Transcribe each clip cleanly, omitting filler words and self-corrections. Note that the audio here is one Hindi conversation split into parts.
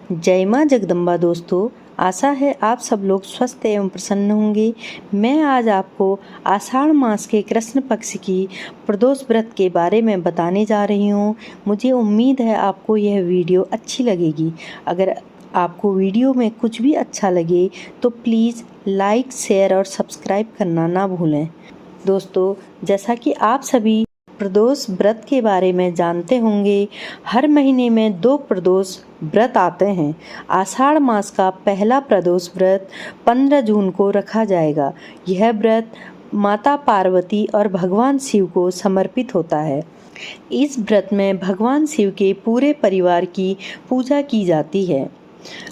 जय माँ जगदम्बा दोस्तों, आशा है आप सब लोग स्वस्थ एवं प्रसन्न होंगे। मैं आज आपको आषाढ़ मास के कृष्ण पक्ष की प्रदोष व्रत के बारे में बताने जा रही हूँ। मुझे उम्मीद है आपको यह वीडियो अच्छी लगेगी। अगर आपको वीडियो में कुछ भी अच्छा लगे तो प्लीज़ लाइक, शेयर और सब्सक्राइब करना ना भूलें। दोस्तों, जैसा कि आप सभी प्रदोष व्रत के बारे में जानते होंगे, हर महीने में 2 प्रदोष व्रत आते हैं। आषाढ़ मास का पहला प्रदोष व्रत 15 जून को रखा जाएगा। यह व्रत माता पार्वती और भगवान शिव को समर्पित होता है। इस व्रत में भगवान शिव के पूरे परिवार की पूजा की जाती है।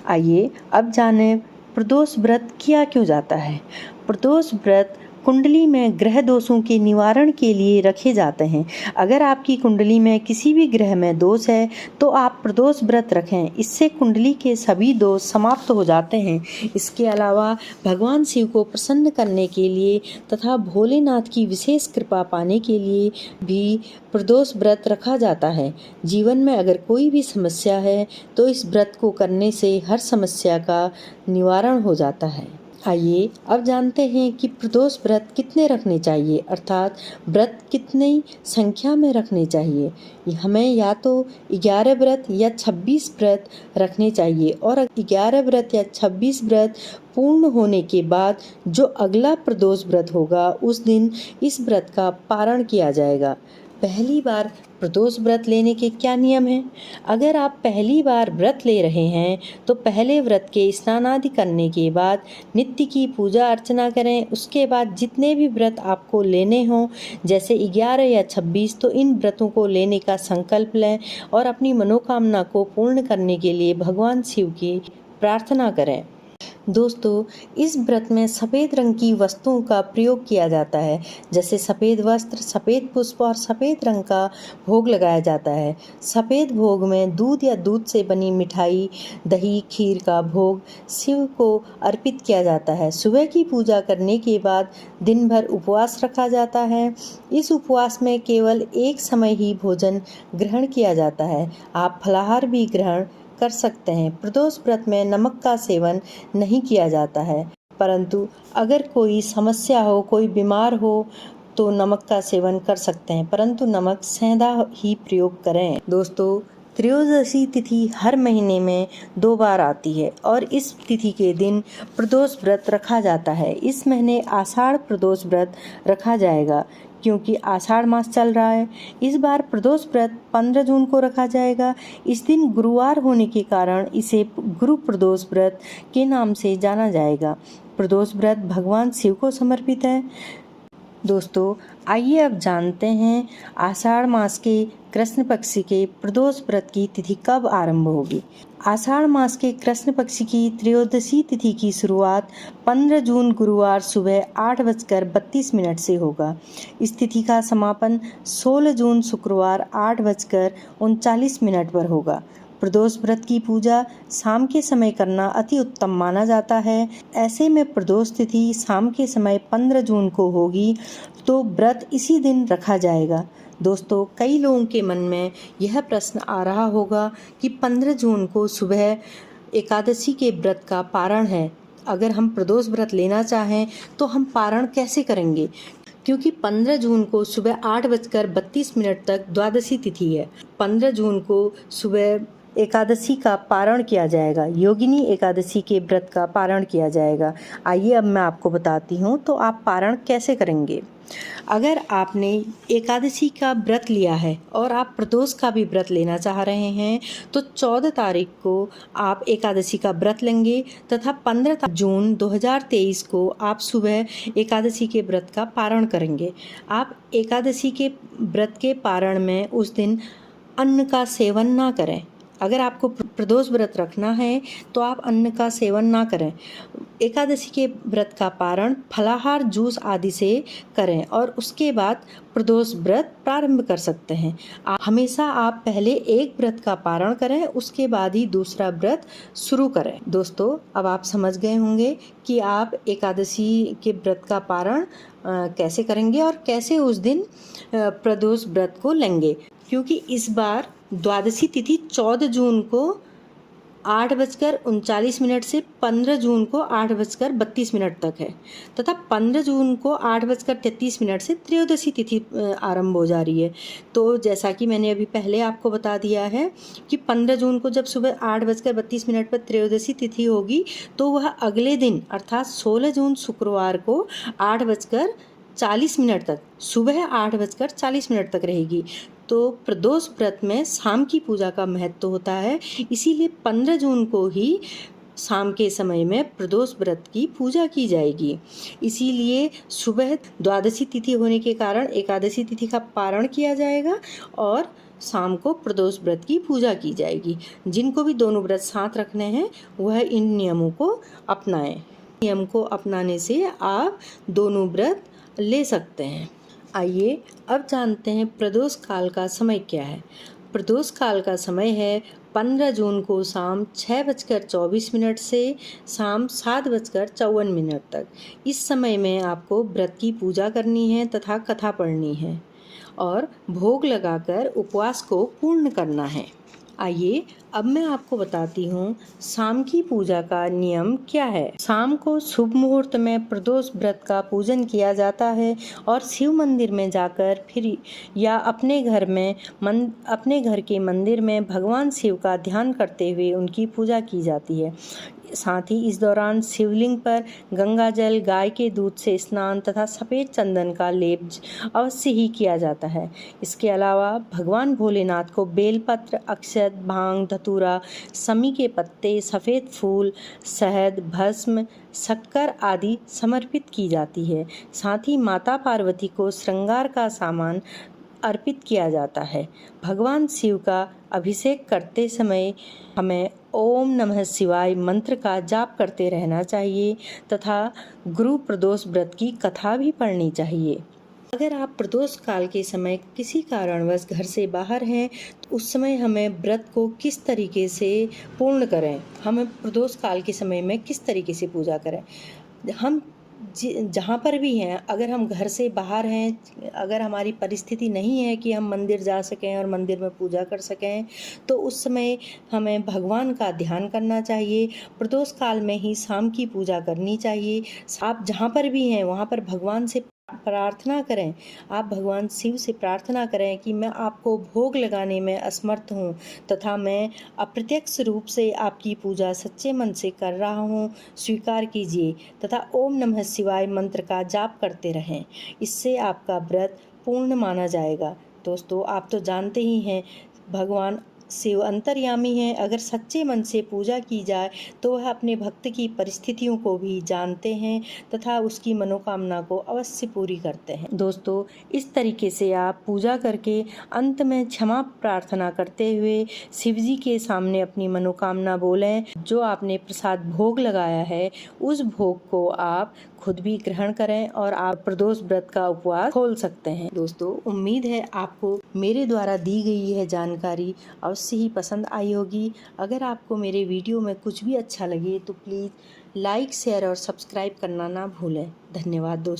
आइए अब जानें प्रदोष व्रत किया क्यों जाता है। प्रदोष व्रत कुंडली में ग्रह दोषों के निवारण के लिए रखे जाते हैं। अगर आपकी कुंडली में किसी भी ग्रह में दोष है तो आप प्रदोष व्रत रखें। इससे कुंडली के सभी दोष समाप्त हो जाते हैं। इसके अलावा भगवान शिव को प्रसन्न करने के लिए तथा भोलेनाथ की विशेष कृपा पाने के लिए भी प्रदोष व्रत रखा जाता है। जीवन में अगर कोई भी समस्या है तो इस व्रत को करने से हर समस्या का निवारण हो जाता है। आइए अब जानते हैं कि प्रदोष व्रत कितने रखने चाहिए, अर्थात व्रत कितनी संख्या में रखने चाहिए। हमें या तो 11 व्रत या 26 व्रत रखने चाहिए और 11 व्रत या 26 व्रत पूर्ण होने के बाद जो अगला प्रदोष व्रत होगा उस दिन इस व्रत का पारण किया जाएगा। पहली बार प्रदोष व्रत लेने के क्या नियम हैं? अगर आप पहली बार व्रत ले रहे हैं तो पहले व्रत के स्नान आदि करने के बाद नित्य की पूजा अर्चना करें। उसके बाद जितने भी व्रत आपको लेने हों, जैसे 11 या 26, तो इन व्रतों को लेने का संकल्प लें और अपनी मनोकामना को पूर्ण करने के लिए भगवान शिव की प्रार्थना करें। दोस्तों, इस व्रत में सफ़ेद रंग की वस्तुओं का प्रयोग किया जाता है, जैसे सफ़ेद वस्त्र, सफ़ेद पुष्प और सफ़ेद रंग का भोग लगाया जाता है। सफ़ेद भोग में दूध या दूध से बनी मिठाई, दही, खीर का भोग शिव को अर्पित किया जाता है। सुबह की पूजा करने के बाद दिन भर उपवास रखा जाता है। इस उपवास में केवल एक समय ही भोजन ग्रहण किया जाता है। आप फलाहार भी ग्रहण कर सकते हैं। प्रदोष व्रत में नमक का सेवन नहीं किया जाता है, परंतु अगर कोई समस्या हो, कोई बीमार हो तो नमक का सेवन कर सकते हैं, परंतु नमक सेंधा ही प्रयोग करें। दोस्तों, त्रयोदशी तिथि हर महीने में 2 बार आती है और इस तिथि के दिन प्रदोष व्रत रखा जाता है। इस महीने आषाढ़ प्रदोष व्रत रखा जाएगा क्योंकि आषाढ़ मास चल रहा है। इस बार प्रदोष व्रत 15 जून को रखा जाएगा। इस दिन गुरुवार होने के कारण इसे गुरु प्रदोष व्रत के नाम से जाना जाएगा। प्रदोष व्रत भगवान शिव को समर्पित है। दोस्तों, आइए अब जानते हैं आषाढ़ मास के कृष्ण पक्ष के प्रदोष व्रत की तिथि कब आरंभ होगी। आषाढ़ मास के कृष्ण पक्ष की त्रयोदशी तिथि की शुरुआत 15 जून गुरुवार सुबह 8:32 से होगा। इस तिथि का समापन 16 जून शुक्रवार 8:39 पर होगा। प्रदोष व्रत की पूजा शाम के समय करना अति उत्तम माना जाता है। ऐसे में प्रदोष तिथि शाम के समय 15 जून को होगी तो व्रत इसी दिन रखा जाएगा। दोस्तों, कई लोगों के मन में यह प्रश्न आ रहा होगा कि 15 जून को सुबह एकादशी के व्रत का पारण है। अगर हम प्रदोष व्रत लेना चाहें तो हम पारण कैसे करेंगे? क्योंकि 15 जून को सुबह 8:32 तक द्वादशी तिथि है। 15 जून को सुबह एकादशी का पारण किया जाएगा, योगिनी एकादशी के व्रत का पारण किया जाएगा। आइए अब मैं आपको बताती हूँ तो आप पारण कैसे करेंगे। अगर आपने एकादशी का व्रत लिया है और आप प्रदोष का भी व्रत लेना चाह रहे हैं तो 14 तारीख को आप एकादशी का व्रत लेंगे तथा 15 जून 2023 को आप सुबह एकादशी के व्रत का पारण करेंगे। आप एकादशी के व्रत के पारण में उस दिन अन्न का सेवन ना करें। अगर आपको प्रदोष व्रत रखना है तो आप अन्न का सेवन ना करें। एकादशी के व्रत का पारण फलाहार, जूस आदि से करें और उसके बाद प्रदोष व्रत प्रारंभ कर सकते हैं। हमेशा आप पहले एक व्रत का पारण करें, उसके बाद ही दूसरा व्रत शुरू करें। दोस्तों, अब आप समझ गए होंगे कि आप एकादशी के व्रत का पारण कैसे करेंगे और कैसे उस दिन प्रदोष व्रत को लेंगे, क्योंकि इस बार द्वादशी तिथि 14 जून को 8:39 से 15 जून को 8:32 तक है तथा 15 जून को 8:33 से त्रयोदशी तिथि आरंभ हो जा रही है। तो जैसा कि मैंने अभी पहले आपको बता दिया है कि 15 जून को जब सुबह 8:32 पर त्रयोदशी तिथि होगी तो वह अगले दिन अर्थात 16 जून शुक्रवार को 8:40 तक, सुबह 8:40 तक रहेगी। तो प्रदोष व्रत में शाम की पूजा का महत्व होता है, इसीलिए 15 जून को ही शाम के समय में प्रदोष व्रत की पूजा की जाएगी। इसीलिए सुबह द्वादशी तिथि होने के कारण एकादशी तिथि का पारण किया जाएगा और शाम को प्रदोष व्रत की पूजा की जाएगी। जिनको भी दोनों व्रत साथ रखने हैं वह इन नियमों को अपनाएं। नियम को अपनाने से आप दोनों व्रत ले सकते हैं। आइए अब जानते हैं प्रदोष काल का समय क्या है। प्रदोष काल का समय है 15 जून को शाम 6:24 से शाम 7:54 तक। इस समय में आपको व्रत की पूजा करनी है तथा कथा पढ़नी है और भोग लगाकर उपवास को पूर्ण करना है। आइए अब मैं आपको बताती हूँ शाम की पूजा का नियम क्या है। शाम को शुभ मुहूर्त में प्रदोष व्रत का पूजन किया जाता है और शिव मंदिर में जाकर फिर या अपने घर के मंदिर में भगवान शिव का ध्यान करते हुए उनकी पूजा की जाती है। साथ ही इस दौरान शिवलिंग पर गंगा जल, गाय के दूध से स्नान तथा सफ़ेद चंदन का लेप अवश्य ही किया जाता है। इसके अलावा भगवान भोलेनाथ को बेलपत्र, अक्षत, भांग, धतूरा, समी के पत्ते, सफ़ेद फूल, शहद, भस्म, शक्कर आदि समर्पित की जाती है। साथ ही माता पार्वती को श्रृंगार का सामान अर्पित किया जाता है। भगवान शिव का अभिषेक करते समय हमें ओम नमः शिवाय मंत्र का जाप करते रहना चाहिए तथा गुरु प्रदोष व्रत की कथा भी पढ़नी चाहिए। अगर आप प्रदोष काल के समय किसी कारणवश घर से बाहर हैं तो उस समय हमें व्रत को किस तरीके से पूर्ण करें, हमें प्रदोष काल के समय में किस तरीके से पूजा करें। हम जहाँ पर भी हैं, अगर हम घर से बाहर हैं, अगर हमारी परिस्थिति नहीं है कि हम मंदिर जा सकें और मंदिर में पूजा कर सकें, तो उस समय हमें भगवान का ध्यान करना चाहिए। प्रदोष काल में ही शाम की पूजा करनी चाहिए। आप जहाँ पर भी हैं वहाँ पर भगवान से प्रार्थना करें। आप भगवान शिव से प्रार्थना करें कि मैं आपको भोग लगाने में असमर्थ हूँ तथा मैं अप्रत्यक्ष रूप से आपकी पूजा सच्चे मन से कर रहा हूँ, स्वीकार कीजिए तथा ओम नमः शिवाय मंत्र का जाप करते रहें। इससे आपका व्रत पूर्ण माना जाएगा। दोस्तों, आप तो जानते ही हैं भगवान शिव अंतर्यामी हैं। अगर सच्चे मन से पूजा की जाए तो वह अपने भक्त की परिस्थितियों को भी जानते हैं तथा उसकी मनोकामना को अवश्य पूरी करते हैं। दोस्तों, इस तरीके से आप पूजा करके अंत में क्षमा प्रार्थना करते हुए शिव जी के सामने अपनी मनोकामना बोलें। जो आपने प्रसाद भोग लगाया है उस भोग को आप खुद भी ग्रहण करें और आप प्रदोष व्रत का उपवास खोल सकते हैं। दोस्तों, उम्मीद है आपको मेरे द्वारा दी गई यह जानकारी अवश्य ही पसंद आई होगी। अगर आपको मेरे वीडियो में कुछ भी अच्छा लगे तो प्लीज़ लाइक, शेयर और सब्सक्राइब करना ना भूलें। धन्यवाद दोस्तों।